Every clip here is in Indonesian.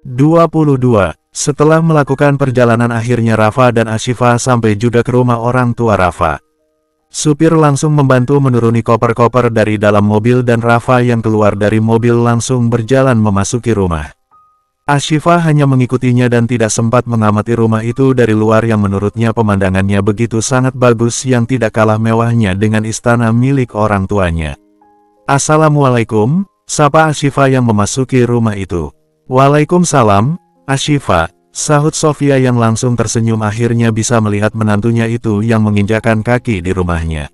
22. Setelah melakukan perjalanan akhirnya Rafa dan Ashifa sampai juga ke rumah orang tua Rafa. Supir langsung membantu menuruni koper-koper dari dalam mobil dan Rafa yang keluar dari mobil langsung berjalan memasuki rumah. Ashifa hanya mengikutinya dan tidak sempat mengamati rumah itu dari luar yang menurutnya pemandangannya begitu sangat bagus yang tidak kalah mewahnya dengan istana milik orang tuanya. "Assalamualaikum," sapa Ashifa yang memasuki rumah itu. "Waalaikumsalam, Ashifa," sahut Sofia yang langsung tersenyum akhirnya bisa melihat menantunya itu yang menginjakkan kaki di rumahnya.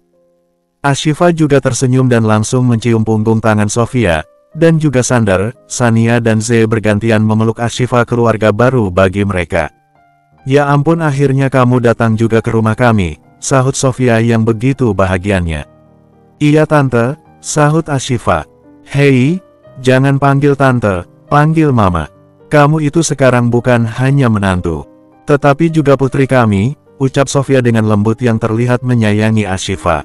Ashifa juga tersenyum dan langsung mencium punggung tangan Sofia, dan juga Sander, Sania dan Z bergantian memeluk Ashifa keluarga baru bagi mereka. "Ya ampun akhirnya kamu datang juga ke rumah kami," sahut Sofia yang begitu bahagianya. "Iya tante," sahut Ashifa. "Hei, jangan panggil tante, panggil mama. Kamu itu sekarang bukan hanya menantu, tetapi juga putri kami," ucap Sofia dengan lembut yang terlihat menyayangi Ashifa.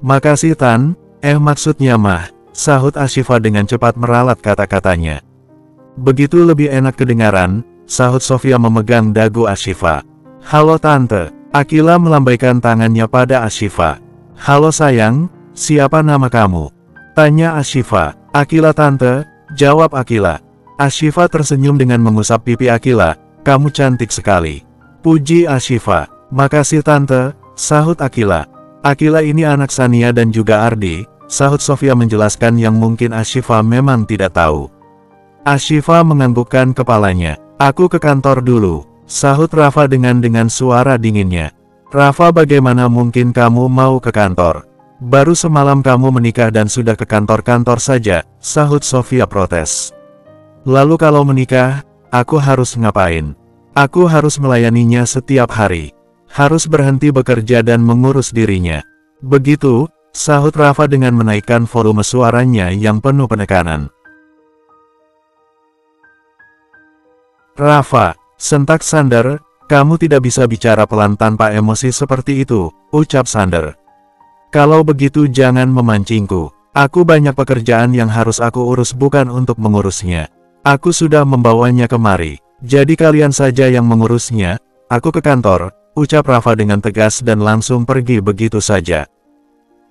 "Makasih Tan, maksudnya mah," sahut Ashifa dengan cepat meralat kata-katanya. "Begitu lebih enak kedengaran," sahut Sofia memegang dagu Ashifa. "Halo tante," Akila melambaikan tangannya pada Ashifa. "Halo sayang, siapa nama kamu?" tanya Ashifa. "Akila tante," jawab Akila. Ashifa tersenyum dengan mengusap pipi Akila. "Kamu cantik sekali," puji Ashifa. "Makasih tante," sahut Akila. "Akila ini anak Sania dan juga Ardi," sahut Sofia menjelaskan yang mungkin Ashifa memang tidak tahu. Ashifa menganggukkan kepalanya. "Aku ke kantor dulu," sahut Rafa dengan suara dinginnya. "Rafa bagaimana mungkin kamu mau ke kantor? Baru semalam kamu menikah dan sudah ke kantor-kantor saja," sahut Sofia protes. "Lalu kalau menikah, aku harus ngapain? Aku harus melayaninya setiap hari. Harus berhenti bekerja dan mengurus dirinya." "Begitu," sahut Rafa dengan menaikkan volume suaranya yang penuh penekanan. "Rafa," sentak Sander, "kamu tidak bisa bicara pelan tanpa emosi seperti itu," ucap Sander. "Kalau begitu jangan memancingku. Aku banyak pekerjaan yang harus aku urus bukan untuk mengurusnya. Aku sudah membawanya kemari, jadi kalian saja yang mengurusnya." "Aku ke kantor," ucap Rafa dengan tegas dan langsung pergi begitu saja.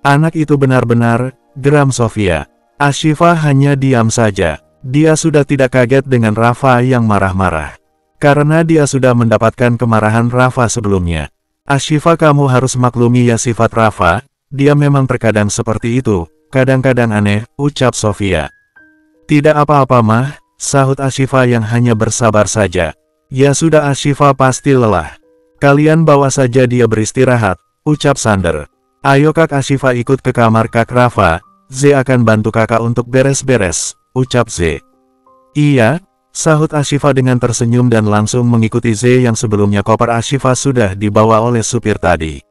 "Anak itu benar-benar," geram Sofia. Ashifa hanya diam saja. Dia sudah tidak kaget dengan Rafa yang marah-marah. Karena dia sudah mendapatkan kemarahan Rafa sebelumnya. "Ashifa kamu harus maklumi ya sifat Rafa, dia memang terkadang seperti itu, kadang-kadang aneh," ucap Sofia. "Tidak apa-apa mah," sahut Ashifa yang hanya bersabar saja. "Ya sudah Ashifa pasti lelah. Kalian bawa saja dia beristirahat," ucap Sander. "Ayo Kak Ashifa ikut ke kamar Kak Rafa, Z akan bantu kakak untuk beres-beres," ucap Z. "Iya," sahut Ashifa dengan tersenyum dan langsung mengikuti Z yang sebelumnya koper Ashifa sudah dibawa oleh supir tadi.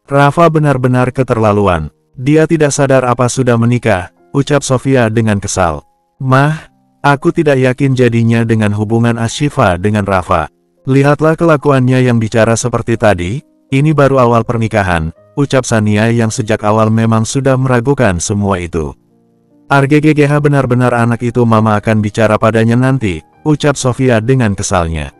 "Rafa benar-benar keterlaluan. Dia tidak sadar apa sudah menikah," ucap Sofia dengan kesal. "Mah, aku tidak yakin jadinya dengan hubungan Ashifa dengan Rafa. Lihatlah kelakuannya yang bicara seperti tadi, ini baru awal pernikahan," ucap Sania yang sejak awal memang sudah meragukan semua itu. "RGGGH benar-benar anak itu mama akan bicara padanya nanti," ucap Sofia dengan kesalnya.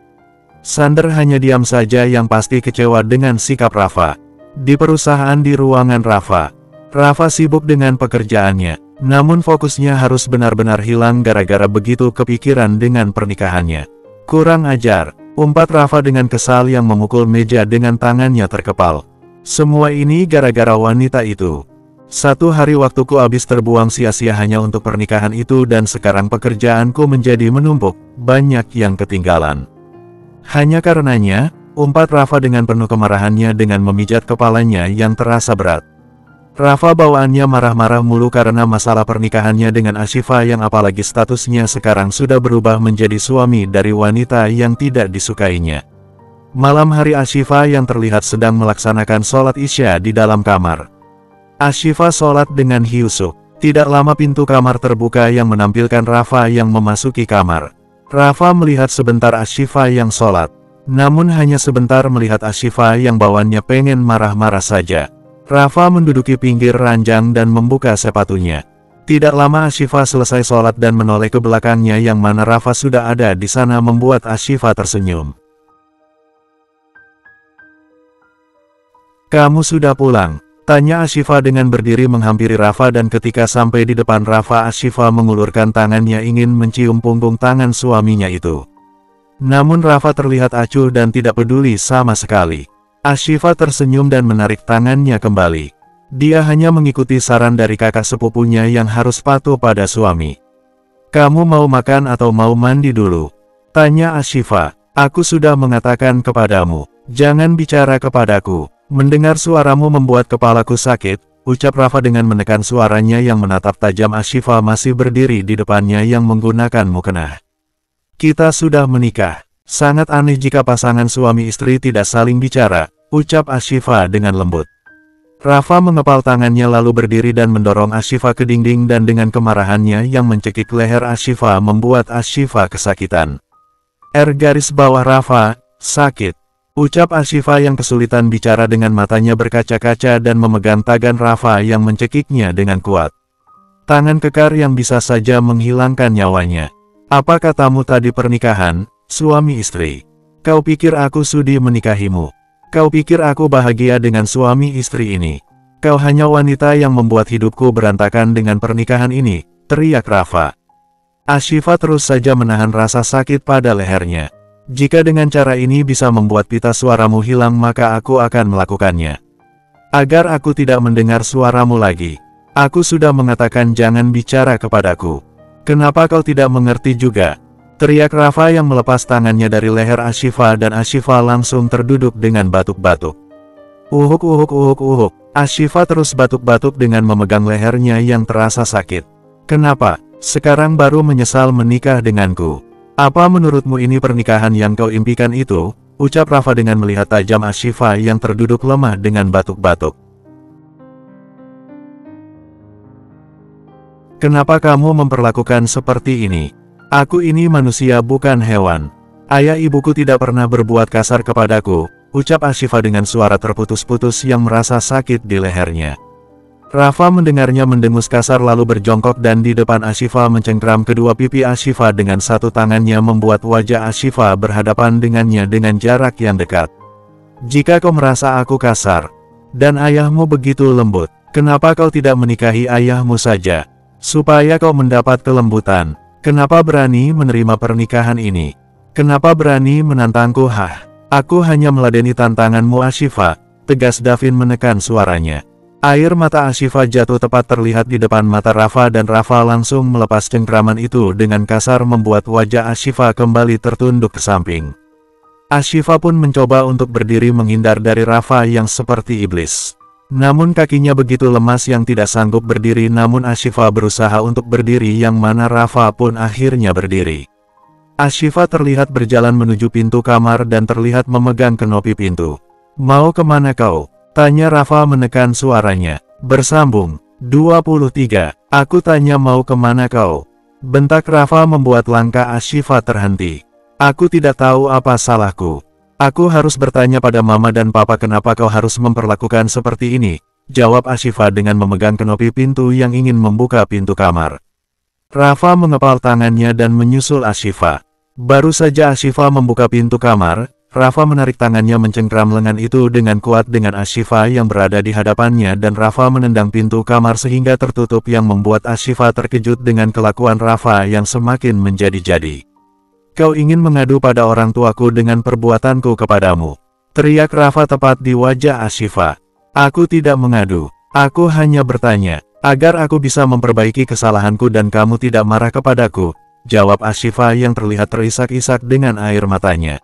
Sander hanya diam saja yang pasti kecewa dengan sikap Rafa. Di perusahaan di ruangan Rafa. Rafa sibuk dengan pekerjaannya, namun fokusnya harus benar-benar hilang gara-gara begitu kepikiran dengan pernikahannya. "Kurang ajar," umpat Rafa dengan kesal yang memukul meja dengan tangannya terkepal. "Semua ini gara-gara wanita itu. 1 hari waktuku habis terbuang sia-sia hanya untuk pernikahan itu dan sekarang pekerjaanku menjadi menumpuk, banyak yang ketinggalan. Hanya karenanya," umpat Rafa dengan penuh kemarahannya dengan memijat kepalanya yang terasa berat. Rafa bawaannya marah-marah mulu karena masalah pernikahannya dengan Ashifa yang apalagi statusnya sekarang sudah berubah menjadi suami dari wanita yang tidak disukainya. Malam hari Ashifa yang terlihat sedang melaksanakan sholat Isya di dalam kamar. Ashifa sholat dengan khusyuk. Tidak lama pintu kamar terbuka yang menampilkan Rafa yang memasuki kamar. Rafa melihat sebentar Ashifa yang sholat. Namun hanya sebentar melihat Ashifa yang bawaannya pengen marah-marah saja. Rafa menduduki pinggir ranjang dan membuka sepatunya. Tidak lama Ashifa selesai sholat dan menoleh ke belakangnya yang mana Rafa sudah ada di sana membuat Ashifa tersenyum. "Kamu sudah pulang?" tanya Ashifa dengan berdiri menghampiri Rafa, dan ketika sampai di depan Rafa, Ashifa mengulurkan tangannya ingin mencium punggung tangan suaminya itu. Namun Rafa terlihat acuh dan tidak peduli sama sekali. Ashifa tersenyum dan menarik tangannya kembali. Dia hanya mengikuti saran dari kakak sepupunya yang harus patuh pada suami. "Kamu mau makan atau mau mandi dulu?" tanya Ashifa. "Aku sudah mengatakan kepadamu, jangan bicara kepadaku." "Mendengar suaramu membuat kepalaku sakit," ucap Rafa dengan menekan suaranya yang menatap tajam. Ashifa masih berdiri di depannya yang menggunakan mukena. "Kita sudah menikah. Sangat aneh jika pasangan suami istri tidak saling bicara," ucap Ashifa dengan lembut. Rafa mengepal tangannya lalu berdiri dan mendorong Ashifa ke dinding, dan dengan kemarahannya yang mencekik leher Ashifa membuat Ashifa kesakitan. Rafa, sakit," ucap Ashifa yang kesulitan bicara dengan matanya berkaca-kaca dan memegang tangan Rafa yang mencekiknya dengan kuat. Tangan kekar yang bisa saja menghilangkan nyawanya. "Apa katamu tadi pernikahan, suami istri? Kau pikir aku sudi menikahimu? Kau pikir aku bahagia dengan suami istri ini? Kau hanya wanita yang membuat hidupku berantakan dengan pernikahan ini," teriak Rafa. Ashifa terus saja menahan rasa sakit pada lehernya. "Jika dengan cara ini bisa membuat pita suaramu hilang, maka aku akan melakukannya. Agar aku tidak mendengar suaramu lagi. Aku sudah mengatakan jangan bicara kepadaku. Kenapa kau tidak mengerti juga?" teriak Rafa yang melepas tangannya dari leher Ashifa, dan Ashifa langsung terduduk dengan batuk-batuk. Uhuk uhuk uhuk uhuk. Ashifa terus batuk-batuk dengan memegang lehernya yang terasa sakit. "Kenapa? Sekarang baru menyesal menikah denganku? Apa menurutmu ini pernikahan yang kau impikan itu?" ucap Rafa dengan melihat tajam Ashifa yang terduduk lemah dengan batuk-batuk. "Kenapa kamu memperlakukan seperti ini? Aku ini manusia bukan hewan. Ayah ibuku tidak pernah berbuat kasar kepadaku," ucap Ashifa dengan suara terputus-putus yang merasa sakit di lehernya. Rafa mendengarnya mendengus kasar lalu berjongkok dan di depan Ashifa mencengkram kedua pipi Ashifa dengan satu tangannya membuat wajah Ashifa berhadapan dengannya dengan jarak yang dekat. "Jika kau merasa aku kasar, dan ayahmu begitu lembut, kenapa kau tidak menikahi ayahmu saja? Supaya kau mendapat kelembutan. Kenapa berani menerima pernikahan ini? Kenapa berani menantangku?" "Aku hanya meladeni tantanganmu Ashifa," tegas Davin menekan suaranya. Air mata Ashifa jatuh tepat terlihat di depan mata Rafa, dan Rafa langsung melepas cengkraman itu dengan kasar membuat wajah Ashifa kembali tertunduk ke samping. Ashifa pun mencoba untuk berdiri menghindar dari Rafa yang seperti iblis. Namun kakinya begitu lemas yang tidak sanggup berdiri, namun Ashifa berusaha untuk berdiri yang mana Rafa pun akhirnya berdiri. Ashifa terlihat berjalan menuju pintu kamar dan terlihat memegang kenopi pintu. "Mau kemana kau?" tanya Rafa menekan suaranya. "Bersambung. 23. Aku tanya mau kemana kau?" bentak Rafa membuat langkah Ashifa terhenti. "Aku tidak tahu apa salahku. Aku harus bertanya pada mama dan papa kenapa kau harus memperlakukan seperti ini," jawab Ashifa dengan memegang kenopi pintu yang ingin membuka pintu kamar. Rafa mengepal tangannya dan menyusul Ashifa. Baru saja Ashifa membuka pintu kamar, Rafa menarik tangannya mencengkram lengan itu dengan kuat dengan Ashifa yang berada di hadapannya, dan Rafa menendang pintu kamar sehingga tertutup yang membuat Ashifa terkejut dengan kelakuan Rafa yang semakin menjadi-jadi. "Kau ingin mengadu pada orang tuaku dengan perbuatanku kepadamu," teriak Rafa tepat di wajah Ashifa. "Aku tidak mengadu. Aku hanya bertanya, agar aku bisa memperbaiki kesalahanku dan kamu tidak marah kepadaku," jawab Ashifa yang terlihat terisak-isak dengan air matanya.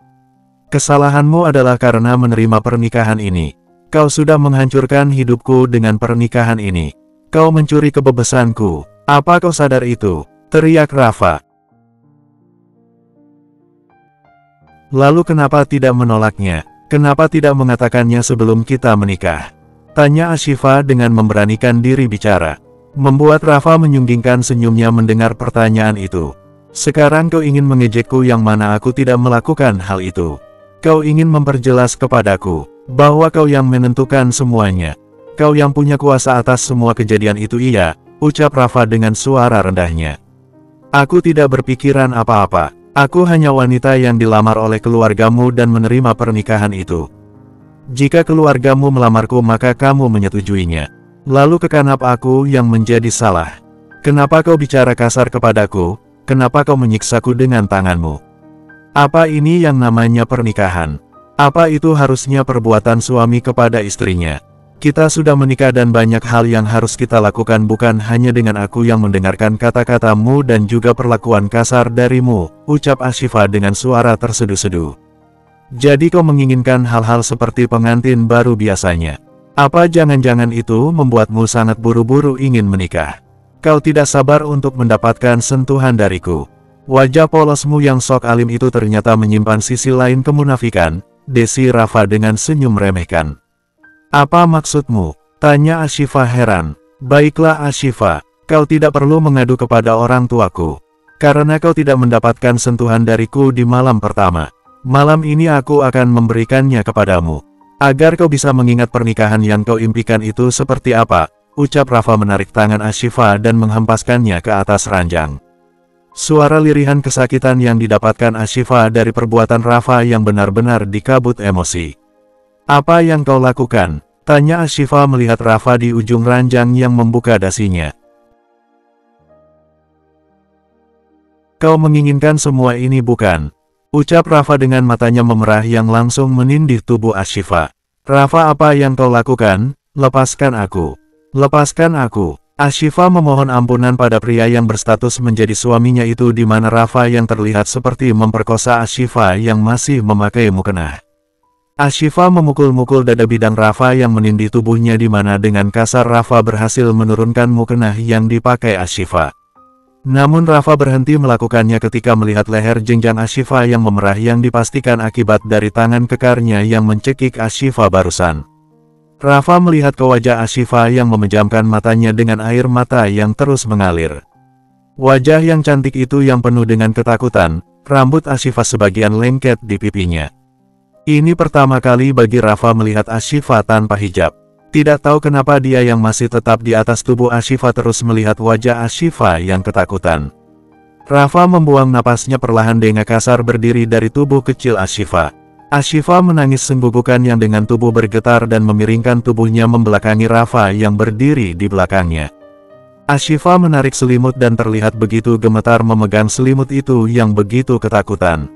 "Kesalahanmu adalah karena menerima pernikahan ini. Kau sudah menghancurkan hidupku dengan pernikahan ini. Kau mencuri kebebasanku. Apa kau sadar itu?" teriak Rafa. "Lalu kenapa tidak menolaknya? Kenapa tidak mengatakannya sebelum kita menikah?" tanya Ashifa dengan memberanikan diri bicara. Membuat Rafa menyunggingkan senyumnya mendengar pertanyaan itu. "Sekarang kau ingin mengejekku yang mana aku tidak melakukan hal itu. Kau ingin memperjelas kepadaku bahwa kau yang menentukan semuanya. Kau yang punya kuasa atas semua kejadian itu." "Iya, ucap Rafa dengan suara rendahnya. Aku tidak berpikiran apa-apa. Aku hanya wanita yang dilamar oleh keluargamu dan menerima pernikahan itu. Jika keluargamu melamarku maka kamu menyetujuinya. Lalu kenapa aku yang menjadi salah? Kenapa kau bicara kasar kepadaku? Kenapa kau menyiksaku dengan tanganmu? Apa ini yang namanya pernikahan? Apa itu harusnya perbuatan suami kepada istrinya? Kita sudah menikah dan banyak hal yang harus kita lakukan, bukan hanya dengan aku yang mendengarkan kata-katamu dan juga perlakuan kasar darimu, ucap Ashifa dengan suara terseduh-seduh. Jadi kau menginginkan hal-hal seperti pengantin baru biasanya. Apa jangan-jangan itu membuatmu sangat buru-buru ingin menikah? Kau tidak sabar untuk mendapatkan sentuhan dariku. Wajah polosmu yang sok alim itu ternyata menyimpan sisi lain kemunafikan, desi Rafa dengan senyum remehkan. Apa maksudmu? Tanya Ashifa heran. Baiklah Ashifa, kau tidak perlu mengadu kepada orang tuaku. Karena kau tidak mendapatkan sentuhan dariku di malam pertama. Malam ini aku akan memberikannya kepadamu. Agar kau bisa mengingat pernikahan yang kau impikan itu seperti apa, ucap Rafa menarik tangan Ashifa dan menghempaskannya ke atas ranjang. Suara lirihan kesakitan yang didapatkan Ashifa dari perbuatan Rafa yang benar-benar dikabut emosi. Apa yang kau lakukan? Tanya Ashifa melihat Rafa di ujung ranjang yang membuka dasinya. Kau menginginkan semua ini bukan? Ucap Rafa dengan matanya memerah yang langsung menindih tubuh Ashifa. Rafa, apa yang kau lakukan? Lepaskan aku. Lepaskan aku. Ashifa memohon ampunan pada pria yang berstatus menjadi suaminya itu, di mana Rafa yang terlihat seperti memperkosa Ashifa yang masih memakai mukena. Ashifa memukul-mukul dada bidang Rafa yang menindih tubuhnya, di mana dengan kasar Rafa berhasil menurunkan mukena yang dipakai Ashifa. Namun Rafa berhenti melakukannya ketika melihat leher jenjang Ashifa yang memerah yang dipastikan akibat dari tangan kekarnya yang mencekik Ashifa barusan. Rafa melihat ke wajah Ashifa yang memejamkan matanya dengan air mata yang terus mengalir. Wajah yang cantik itu yang penuh dengan ketakutan, rambut Ashifa sebagian lengket di pipinya. Ini pertama kali bagi Rafa melihat Ashifa tanpa hijab. Tidak tahu kenapa dia yang masih tetap di atas tubuh Ashifa terus melihat wajah Ashifa yang ketakutan. Rafa membuang napasnya perlahan dengan kasar berdiri dari tubuh kecil Ashifa. Ashifa menangis senggugukan yang dengan tubuh bergetar dan memiringkan tubuhnya membelakangi Rafa yang berdiri di belakangnya. Ashifa menarik selimut dan terlihat begitu gemetar memegang selimut itu yang begitu ketakutan.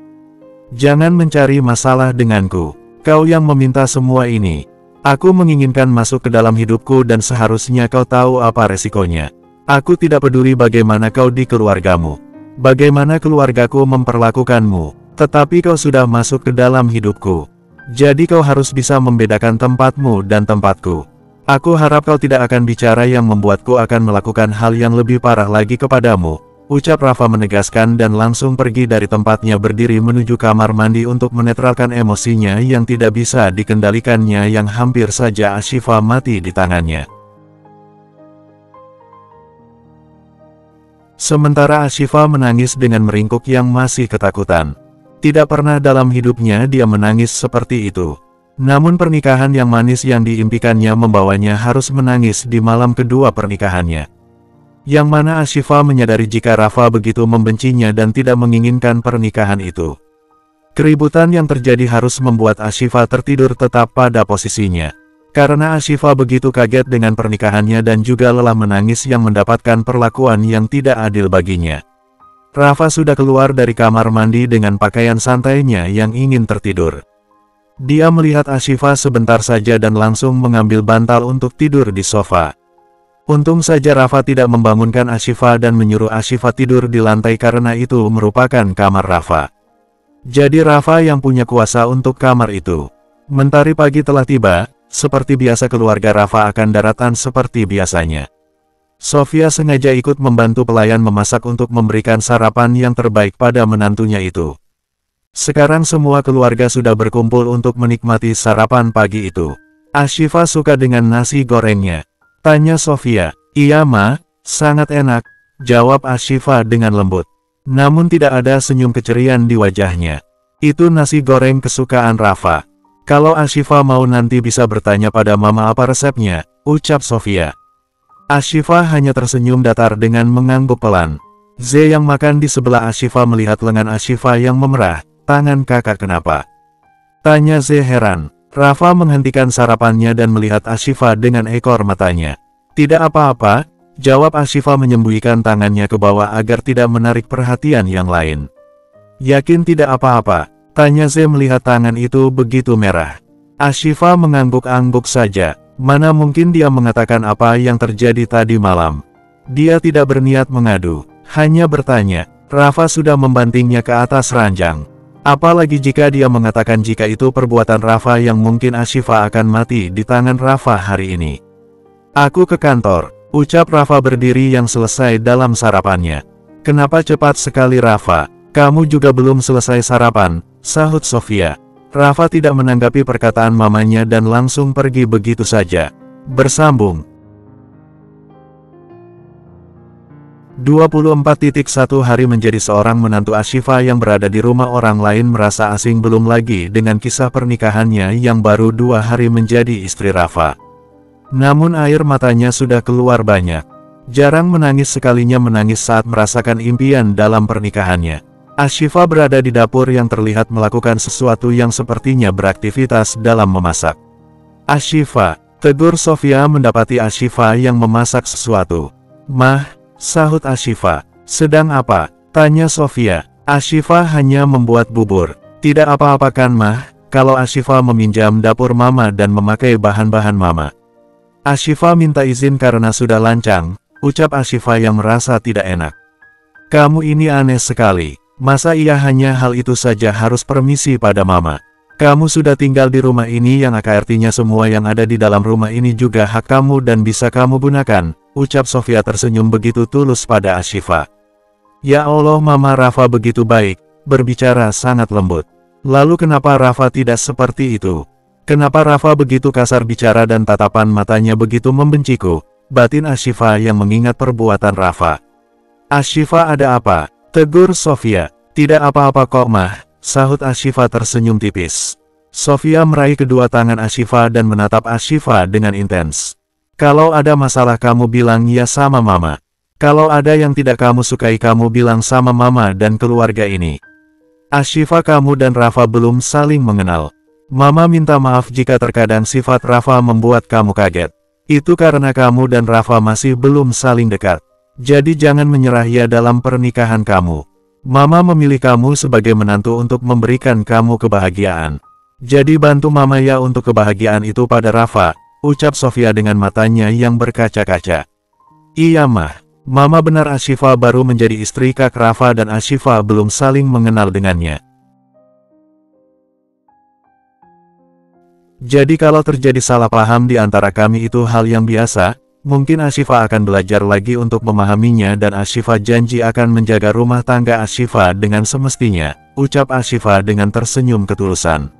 Jangan mencari masalah denganku. Kau yang meminta semua ini. Aku menginginkan masuk ke dalam hidupku dan seharusnya kau tahu apa resikonya. Aku tidak peduli bagaimana kau di keluargamu. Bagaimana keluargaku memperlakukanmu. Tetapi kau sudah masuk ke dalam hidupku. Jadi kau harus bisa membedakan tempatmu dan tempatku. Aku harap kau tidak akan bicara yang membuatku akan melakukan hal yang lebih parah lagi kepadamu, ucap Rafa menegaskan dan langsung pergi dari tempatnya berdiri menuju kamar mandi untuk menetralkan emosinya yang tidak bisa dikendalikannya yang hampir saja Ashifa mati di tangannya. Sementara Ashifa menangis dengan meringkuk yang masih ketakutan. Tidak pernah dalam hidupnya dia menangis seperti itu. Namun pernikahan yang manis yang diimpikannya membawanya harus menangis di malam kedua pernikahannya. Yang mana Ashifa menyadari jika Rafa begitu membencinya dan tidak menginginkan pernikahan itu. Keributan yang terjadi harus membuat Ashifa tertidur tetap pada posisinya. Karena Ashifa begitu kaget dengan pernikahannya dan juga lelah menangis yang mendapatkan perlakuan yang tidak adil baginya. Rafa sudah keluar dari kamar mandi dengan pakaian santainya yang ingin tertidur. Dia melihat Ashifa sebentar saja dan langsung mengambil bantal untuk tidur di sofa. Untung saja Rafa tidak membangunkan Ashifa dan menyuruh Ashifa tidur di lantai karena itu merupakan kamar Rafa. Jadi Rafa yang punya kuasa untuk kamar itu. Mentari pagi telah tiba, seperti biasa keluarga Rafa akan daratan seperti biasanya. Sofia sengaja ikut membantu pelayan memasak untuk memberikan sarapan yang terbaik pada menantunya itu. Sekarang semua keluarga sudah berkumpul untuk menikmati sarapan pagi itu. Ashifa suka dengan nasi gorengnya. Tanya Sofia. Iya ma, sangat enak, jawab Ashifa dengan lembut. Namun tidak ada senyum kecerian di wajahnya. Itu nasi goreng kesukaan Rafa. Kalau Ashifa mau nanti bisa bertanya pada mama apa resepnya, ucap Sofia. Ashifa hanya tersenyum datar dengan mengangguk pelan. Ze yang makan di sebelah Ashifa melihat lengan Ashifa yang memerah. Tangan kakak kenapa? Tanya Ze heran. Rafa menghentikan sarapannya dan melihat Ashifa dengan ekor matanya. Tidak apa-apa, jawab Ashifa menyembunyikan tangannya ke bawah agar tidak menarik perhatian yang lain. Yakin tidak apa-apa? Tanya Ze melihat tangan itu begitu merah. Ashifa mengangguk-angguk saja. Mana mungkin dia mengatakan apa yang terjadi tadi malam. Dia tidak berniat mengadu, hanya bertanya. Rafa sudah membantingnya ke atas ranjang. Apalagi jika dia mengatakan jika itu perbuatan Rafa yang mungkin Ashifa akan mati di tangan Rafa hari ini. Aku ke kantor, ucap Rafa berdiri yang selesai dalam sarapannya. Kenapa cepat sekali Rafa? Kamu juga belum selesai sarapan, sahut Sofia. Rafa tidak menanggapi perkataan mamanya dan langsung pergi begitu saja. Bersambung 24.1 hari menjadi seorang menantu Ashifa yang berada di rumah orang lain merasa asing belum lagi dengan kisah pernikahannya yang baru 2 hari menjadi istri Rafa. Namun air matanya sudah keluar banyak. Jarang menangis sekalinya menangis saat merasakan impian dalam pernikahannya. Ashifa berada di dapur yang terlihat melakukan sesuatu yang sepertinya beraktivitas dalam memasak. Ashifa, tegur Sofia mendapati Ashifa yang memasak sesuatu. Mah, sahut Ashifa. Sedang apa? Tanya Sofia. Ashifa hanya membuat bubur. Tidak apa-apa kan Mah, kalau Ashifa meminjam dapur mama dan memakai bahan-bahan mama. Ashifa minta izin karena sudah lancang, ucap Ashifa yang merasa tidak enak. Kamu ini aneh sekali. Masa iya hanya hal itu saja harus permisi pada mama? Kamu sudah tinggal di rumah ini yang artinya semua yang ada di dalam rumah ini juga hak kamu dan bisa kamu gunakan, ucap Sofia tersenyum begitu tulus pada Ashifa. Ya Allah mama Rafa begitu baik, berbicara sangat lembut. Lalu kenapa Rafa tidak seperti itu? Kenapa Rafa begitu kasar bicara dan tatapan matanya begitu membenciku? Batin Ashifa yang mengingat perbuatan Rafa. Ashifa ada apa? Tegur Sofia. Tidak apa-apa kok Mah, sahut Ashifa tersenyum tipis. Sofia meraih kedua tangan Ashifa dan menatap Ashifa dengan intens. Kalau ada masalah kamu bilang ya sama mama. Kalau ada yang tidak kamu sukai kamu bilang sama mama dan keluarga ini. Ashifa kamu dan Rafa belum saling mengenal. Mama minta maaf jika terkadang sifat Rafa membuat kamu kaget. Itu karena kamu dan Rafa masih belum saling dekat. Jadi jangan menyerah ya dalam pernikahan kamu. Mama memilih kamu sebagai menantu untuk memberikan kamu kebahagiaan. Jadi bantu mama ya untuk kebahagiaan itu pada Rafa, ucap Sofia dengan matanya yang berkaca-kaca. Iya Mah, mama benar Ashifa baru menjadi istri kak Rafa dan Ashifa belum saling mengenal dengannya. Jadi kalau terjadi salah paham di antara kami itu hal yang biasa. Mungkin Ashifa akan belajar lagi untuk memahaminya dan Ashifa janji akan menjaga rumah tangga Ashifa dengan semestinya, ucap Ashifa dengan tersenyum ketulusan.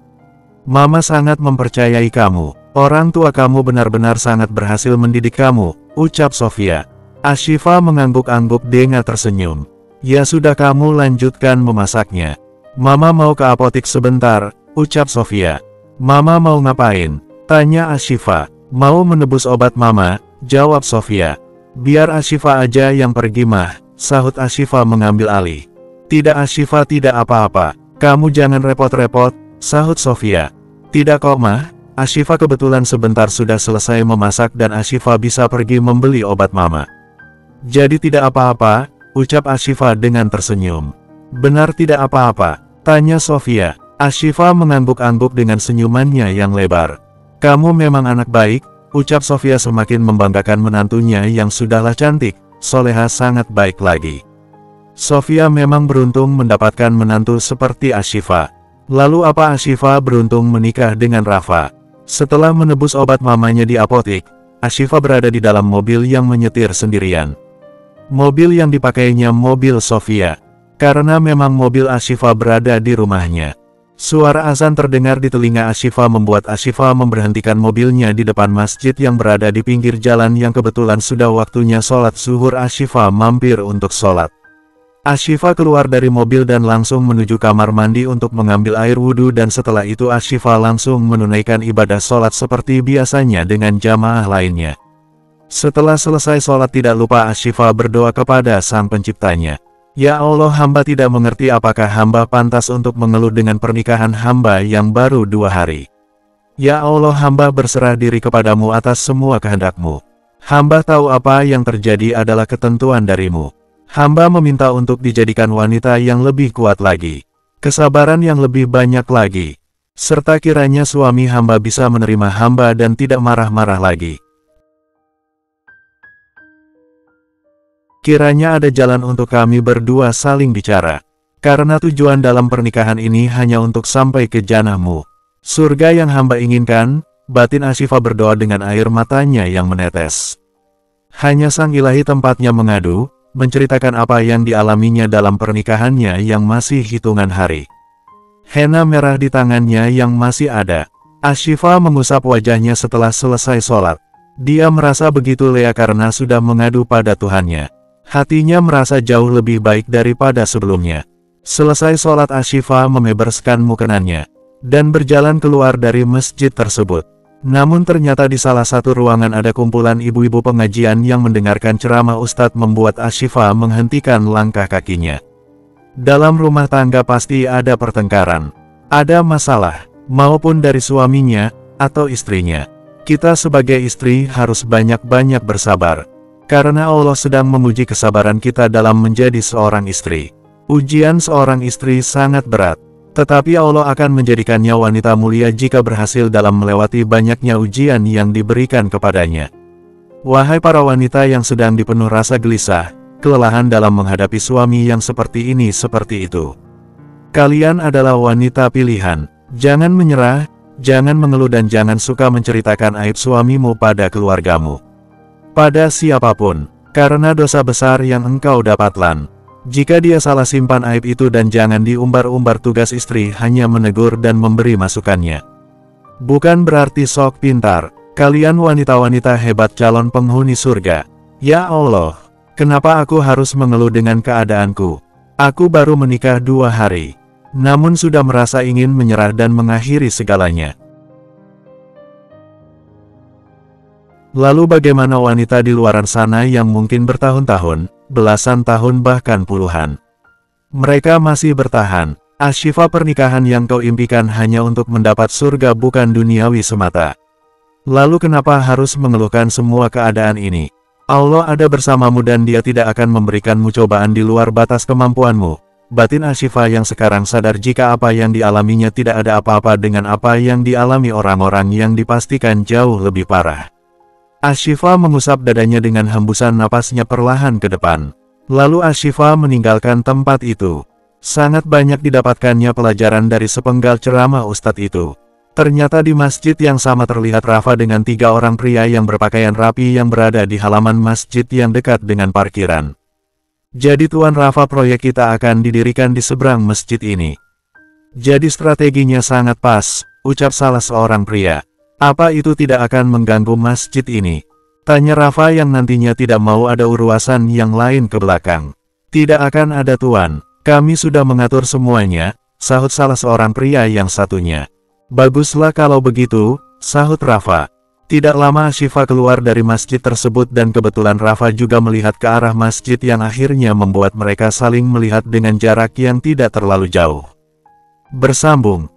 Mama sangat mempercayai kamu. Orang tua kamu benar-benar sangat berhasil mendidik kamu, ucap Sofia. Ashifa mengangguk-angguk dengan tersenyum. Ya sudah kamu lanjutkan memasaknya. Mama mau ke apotik sebentar, ucap Sofia. Mama mau ngapain? Tanya Ashifa. Mau menebus obat mama, jawab Sofia. Biar Ashifa aja yang pergi Mah, sahut Ashifa mengambil alih. Tidak Ashifa tidak apa-apa, kamu jangan repot-repot, sahut Sofia. Tidak kok Mah, Ashifa kebetulan sebentar sudah selesai memasak dan Ashifa bisa pergi membeli obat mama. Jadi tidak apa-apa, ucap Ashifa dengan tersenyum. Benar tidak apa-apa, tanya Sofia. Ashifa mengangguk-angguk dengan senyumannya yang lebar. Kamu memang anak baik, ucap Sofia semakin membanggakan menantunya yang sudahlah cantik, soleha sangat baik lagi. Sofia memang beruntung mendapatkan menantu seperti Ashifa. Lalu apa Ashifa beruntung menikah dengan Rafa? Setelah menebus obat mamanya di apotik, Ashifa berada di dalam mobil yang menyetir sendirian. Mobil yang dipakainya mobil Sofia, karena memang mobil Ashifa berada di rumahnya. Suara azan terdengar di telinga Ashifa membuat Ashifa memberhentikan mobilnya di depan masjid yang berada di pinggir jalan yang kebetulan sudah waktunya sholat zuhur. Ashifa mampir untuk sholat. Ashifa keluar dari mobil dan langsung menuju kamar mandi untuk mengambil air wudhu dan setelah itu Ashifa langsung menunaikan ibadah sholat seperti biasanya dengan jamaah lainnya. Setelah selesai sholat tidak lupa Ashifa berdoa kepada Sang Penciptanya. Ya Allah, hamba tidak mengerti apakah hamba pantas untuk mengeluh dengan pernikahan hamba yang baru 2 hari. Ya Allah, hamba berserah diri kepadamu atas semua kehendak-Mu. Hamba tahu apa yang terjadi adalah ketentuan dari-Mu. Hamba meminta untuk dijadikan wanita yang lebih kuat lagi, kesabaran yang lebih banyak lagi, serta kiranya suami hamba bisa menerima hamba dan tidak marah-marah lagi. Kiranya ada jalan untuk kami berdua saling bicara. Karena tujuan dalam pernikahan ini hanya untuk sampai ke jannah-Mu, surga yang hamba inginkan. Batin Ashifa berdoa dengan air matanya yang menetes. Hanya Sang Ilahi tempatnya mengadu, menceritakan apa yang dialaminya dalam pernikahannya yang masih hitungan hari. Henna merah di tangannya yang masih ada. Ashifa mengusap wajahnya setelah selesai sholat. Dia merasa begitu lega karena sudah mengadu pada Tuhannya. Hatinya merasa jauh lebih baik daripada sebelumnya. Selesai sholat Ashifa membersihkan mukenannya dan berjalan keluar dari masjid tersebut. Namun ternyata di salah satu ruangan ada kumpulan ibu-ibu pengajian yang mendengarkan ceramah Ustadz membuat Ashifa menghentikan langkah kakinya. Dalam rumah tangga pasti ada pertengkaran, ada masalah, maupun dari suaminya atau istrinya. Kita sebagai istri harus banyak-banyak bersabar. Karena Allah sedang menguji kesabaran kita dalam menjadi seorang istri. Ujian seorang istri sangat berat, tetapi Allah akan menjadikannya wanita mulia jika berhasil dalam melewati banyaknya ujian yang diberikan kepadanya. Wahai para wanita yang sedang dipenuh rasa gelisah, kelelahan dalam menghadapi suami yang seperti ini seperti itu. Kalian adalah wanita pilihan. Jangan menyerah, jangan mengeluh dan jangan suka menceritakan aib suamimu pada keluargamu. Pada siapapun, karena dosa besar yang engkau dapatkan. Jika dia salah simpan aib itu dan jangan diumbar-umbar. Tugas istri hanya menegur dan memberi masukannya. Bukan berarti sok pintar, kalian wanita-wanita hebat calon penghuni surga. Ya Allah, kenapa aku harus mengeluh dengan keadaanku? Aku baru menikah 2 hari, namun sudah merasa ingin menyerah dan mengakhiri segalanya. Lalu bagaimana wanita di luar sana yang mungkin bertahun-tahun, belasan tahun bahkan puluhan? Mereka masih bertahan. Ashifa, pernikahan yang kau impikan hanya untuk mendapat surga bukan duniawi semata. Lalu kenapa harus mengeluhkan semua keadaan ini? Allah ada bersamamu dan Dia tidak akan memberikanmu cobaan di luar batas kemampuanmu. Batin Ashifa yang sekarang sadar jika apa yang dialaminya tidak ada apa-apa dengan apa yang dialami orang-orang yang dipastikan jauh lebih parah. Ashifa mengusap dadanya dengan hembusan napasnya perlahan ke depan. Lalu Ashifa meninggalkan tempat itu. Sangat banyak didapatkannya pelajaran dari sepenggal ceramah Ustadz itu. Ternyata di masjid yang sama terlihat Rafa dengan 3 orang pria yang berpakaian rapi yang berada di halaman masjid yang dekat dengan parkiran. Jadi Tuan Rafa, proyek kita akan didirikan di seberang masjid ini. Jadi strateginya sangat pas, ucap salah seorang pria. Apa itu tidak akan mengganggu masjid ini? Tanya Rafa yang nantinya tidak mau ada urusan yang lain ke belakang. Tidak akan ada Tuan, kami sudah mengatur semuanya, sahut salah seorang pria yang satunya. Baguslah kalau begitu, sahut Rafa. Tidak lama Ashifa keluar dari masjid tersebut dan kebetulan Rafa juga melihat ke arah masjid yang akhirnya membuat mereka saling melihat dengan jarak yang tidak terlalu jauh. Bersambung.